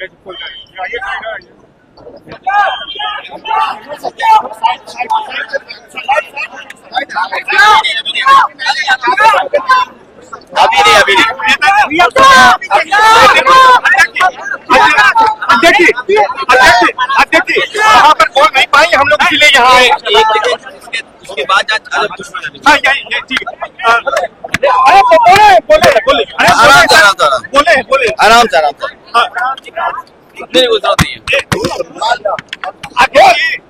अभी नहीं अध्यक्ष वहाँ पर बोल नहीं पाए हम लोग इसलिए यहाँ आए। उसके बाद बोले आराम से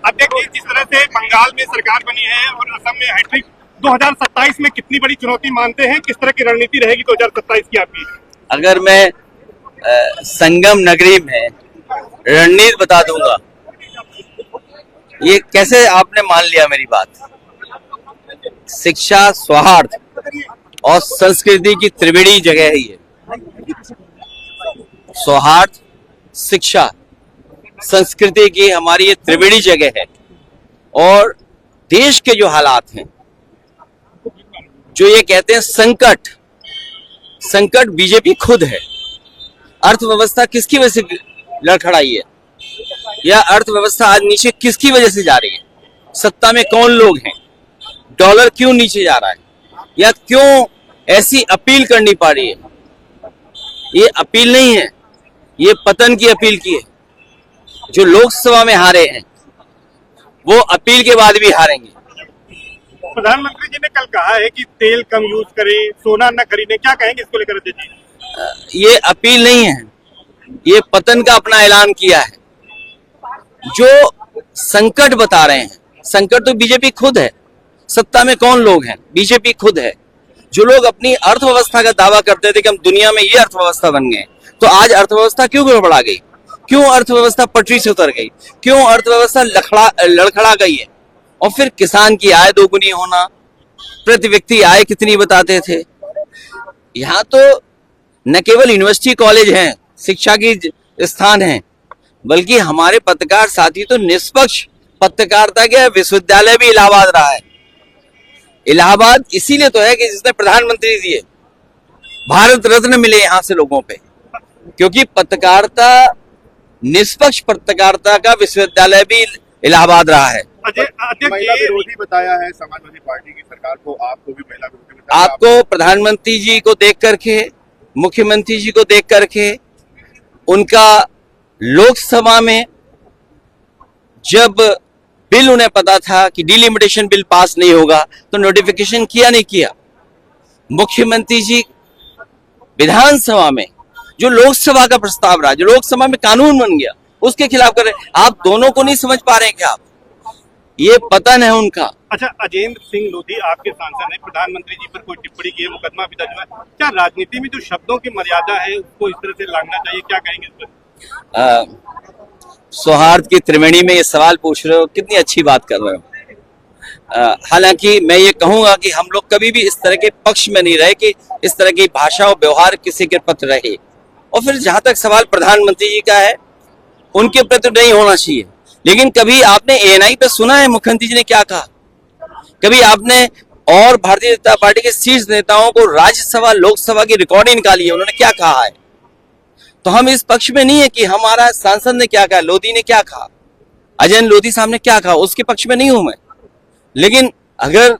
अध्यक्ष जिस तरह से बंगाल में सरकार बनी है और असम में हैट्रिक 2027 में कितनी बड़ी चुनौती मानते हैं, किस तरह की रणनीति रहेगी 2027 की आपकी? अगर मैं संगम नगरी में रणनीति बता दूंगा, ये कैसे आपने मान लिया मेरी बात? शिक्षा, सौहार्द और संस्कृति की त्रिवेणी जगह है ये। सौहार्द, शिक्षा, संस्कृति की हमारी ये त्रिवेणी जगह है। और देश के जो हालात हैं, जो ये कहते हैं संकट बीजेपी खुद है। अर्थव्यवस्था किसकी वजह से लड़खड़ाई है, या अर्थव्यवस्था आज नीचे किसकी वजह से जा रही है? सत्ता में कौन लोग हैं? डॉलर क्यों नीचे जा रहा है, या क्यों ऐसी अपील करनी पड़ रही है? ये अपील नहीं है, ये पतन की अपील की है। जो लोकसभा में हारे हैं वो अपील के बाद भी हारेंगे। प्रधानमंत्री जी ने कल कहा है कि तेल कम यूज करें, सोना न खरीदें, क्या कहेंगे इसको लेकर जी? ये अपील नहीं है, ये पतन का अपना ऐलान किया है। जो संकट बता रहे हैं, संकट तो बीजेपी खुद है। सत्ता में कौन लोग हैं? बीजेपी खुद है। जो लोग अपनी अर्थव्यवस्था का दावा करते थे कि हम दुनिया में ये अर्थव्यवस्था बन गए, तो आज अर्थव्यवस्था क्यों गड़बड़ा गई? क्यों अर्थव्यवस्था पटरी से उतर गई? क्यों अर्थव्यवस्था लड़खड़ा गई है? और फिर किसान की आय दोगुनी होना, प्रति व्यक्ति आय कितनी बताते थे। यहाँ तो न केवल यूनिवर्सिटी कॉलेज हैं, शिक्षा की स्थान हैं, बल्कि हमारे पत्रकार साथी तो निष्पक्ष पत्रकारिता के विश्वविद्यालय भी इलाहाबाद रहा है। इलाहाबाद इसीलिए तो है कि जिसने प्रधानमंत्री दिए, भारत रत्न मिले यहाँ से लोगों पे, क्योंकि पत्रकारिता, निष्पक्ष पत्रकारिता का विश्वविद्यालय भी इलाहाबाद रहा है। महिला विरोधी बताया है समाजवादी पार्टी की सरकार को, आपको भी महिला विरोधी बताया। आपको प्रधानमंत्री जी को देख करके, मुख्यमंत्री जी को देख करके, उनका लोकसभा में जब बिल उन्हें पता था कि डिलिमिटेशन बिल पास नहीं होगा, तो नोटिफिकेशन किया नहीं किया। मुख्यमंत्री जी विधानसभा में जो लोकसभा का प्रस्ताव रहा, जो लोकसभा में कानून बन गया, उसके खिलाफ कर रहे। आप दोनों को नहीं समझ पा रहे हैं क्या? आप, ये पतन है उनका। अच्छा, अजेंद्र सिंह लोधी आपके सांसद हैं, प्रधानमंत्री जी पर कोई टिप्पणी की है, मुकदमा भी दर्ज हुआ। क्या राजनीति में जो शब्दों की मर्यादा है उसको इस तरह से लांघना चाहिए, क्या कहेंगे इस पर? सौहार्द की त्रिवेणी में ये सवाल पूछ रहे हो, कितनी अच्छी बात कर रहे हो। हालांकि मैं ये कहूंगा कि हम लोग कभी भी इस तरह के पक्ष में नहीं रहे कि इस तरह की भाषा और व्यवहार किसी के प्रति रहे। और फिर जहां तक सवाल प्रधानमंत्री जी का है, उनके प्रति नहीं होना चाहिए। लेकिन कभी आपने एएनआई पे सुना है मुख्यमंत्री जी ने क्या कहा? कभी आपने और भारतीय जनता पार्टी के शीर्ष नेताओं को राज्यसभा लोकसभा की रिकॉर्डिंग निकाली है, उन्होंने क्या कहा है? तो हम इस पक्ष में नहीं है कि हमारा सांसद ने क्या कहा, लोधी ने क्या कहा, अजय लोधी साहब ने क्या कहा, उसके पक्ष में नहीं हूं मैं। लेकिन अगर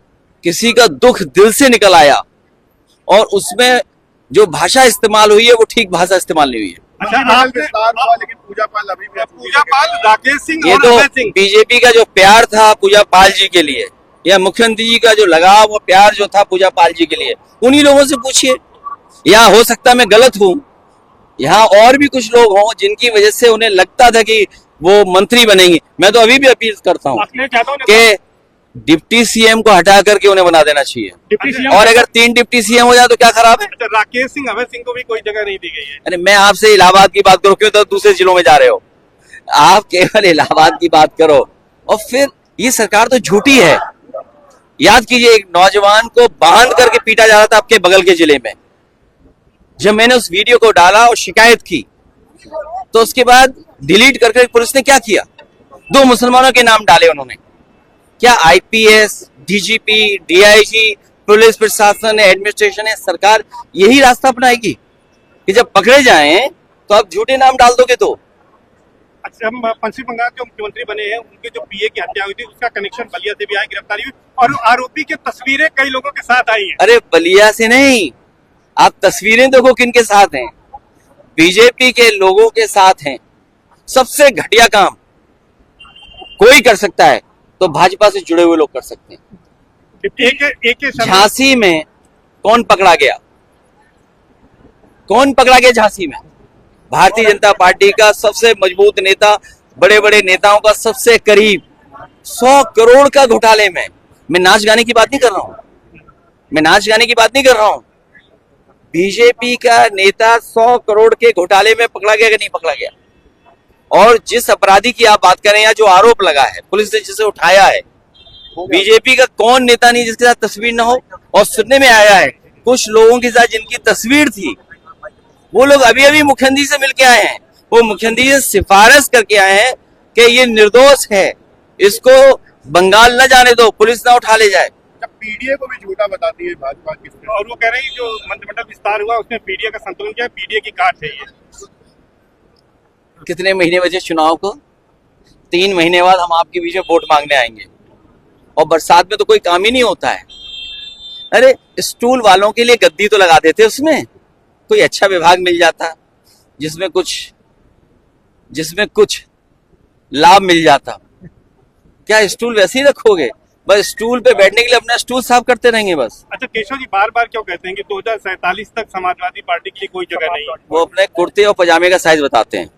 किसी का दुख दिल से निकल आया और उसमें जो भाषा इस्तेमाल हुई है वो ठीक भाषा इस्तेमाल नहीं हुई है। अच्छा, लेकिन पूजा पाल अभी भी, पूजा पाल, राकेश सिंह, ये तो बीजेपी का जो प्यार था पूजा पाल जी के लिए, या मुख्यमंत्री जी का जो लगाव, वो प्यार जो था पूजा पाल जी के लिए, उन्हीं लोगों से पूछिए। या हो सकता मैं गलत हूं, यहाँ और भी कुछ लोग हों जिनकी वजह से उन्हें लगता था कि वो मंत्री बनेंगे। मैं तो अभी भी अपील करता हूँ कि डिप्टी सीएम को हटा करके उन्हें बना देना चाहिए। और अगर 3 डिप्टी सीएम हो जाए तो क्या खराब है? राकेश सिंह, अभय सिंह को भी कोई जगह नहीं दी गई है। अरे मैं आपसे इलाहाबाद की बात करो, क्यों तो दूसरे जिलों में जा रहे हो? आप केवल इलाहाबाद की बात करो। और फिर ये सरकार तो झूठी है। याद कीजिए, एक नौजवान को बांध करके पीटा जा रहा था आपके बगल के जिले में। जब मैंने उस वीडियो को डाला और शिकायत की, तो उसके बाद डिलीट करके पुलिस ने क्या किया? 2 मुसलमानों के नाम डाले उन्होंने। क्या आईपीएस, डीजीपी, डीआईजी, पुलिस प्रशासन, एडमिनिस्ट्रेशन है, सरकार यही रास्ता अपनाएगी कि जब पकड़े जाएं तो आप झूठे नाम डाल दोगे तो अच्छा, हम पश्चिम बंगाल के मुख्यमंत्री बने हैं, उनके जो पीए की हत्या हुई थी उसका कनेक्शन बलिया से भी आया, गिरफ्तारी हुई और आरोपी की तस्वीरें कई लोगों के साथ आई है। अरे बलिया से नहीं, आप तस्वीरें देखो किनके साथ हैं, बीजेपी के लोगों के साथ हैं। सबसे घटिया काम कोई कर सकता है तो भाजपा से जुड़े हुए लोग कर सकते हैं। एक झांसी में कौन पकड़ा गया? कौन पकड़ा गया झांसी में? भारतीय जनता पार्टी का सबसे मजबूत नेता, बड़े बड़े नेताओं का सबसे करीब, 100 करोड़ का घोटाले में। मैं नाच गाने की बात नहीं कर रहा हूं, मैं नाच गाने की बात नहीं कर रहा हूं। बीजेपी का नेता 100 करोड़ के घोटाले में पकड़ा गया कि नहीं पकड़ा गया? और जिस अपराधी की आप बात करें या जो आरोप लगा है, पुलिस ने जिसे उठाया है, बीजेपी का कौन नेता नहीं जिसके साथ तस्वीर ना हो? और सुनने में आया है कुछ लोगों के साथ जिनकी तस्वीर थी, वो लोग अभी अभी मुख्यमंत्री से मिलके आए हैं। वो मुख्यमंत्री से सिफारिश करके आए हैं कि ये निर्दोष है, इसको बंगाल न जाने दो, पुलिस ना उठा ले जाए। पीडीए को भी झूठा बताती है भाजपा की, और वो कह रहे हैं जो मंत्रिमंडल विस्तार हुआ उसमें पीडीए का संतुलन किया, पीडीए की काट है ये। कितने महीने बचे चुनाव को? 3 महीने बाद हम आपके बीच में वोट मांगने आएंगे, और बरसात में तो कोई काम ही नहीं होता है। अरे स्टूल वालों के लिए गद्दी तो लगा देते, उसमें कोई अच्छा विभाग मिल जाता जिसमें कुछ लाभ मिल जाता। क्या स्टूल वैसे ही रखोगे? बस स्टूल पे बैठने के लिए अपना स्टूल साफ करते रहेंगे बस। अच्छा केशव जी बार बार क्यों कहते हैं कि 2047 तक समाजवादी पार्टी के लिए कोई जगह नहीं है? वो अपने कुर्ते और पजामे का साइज बताते हैं।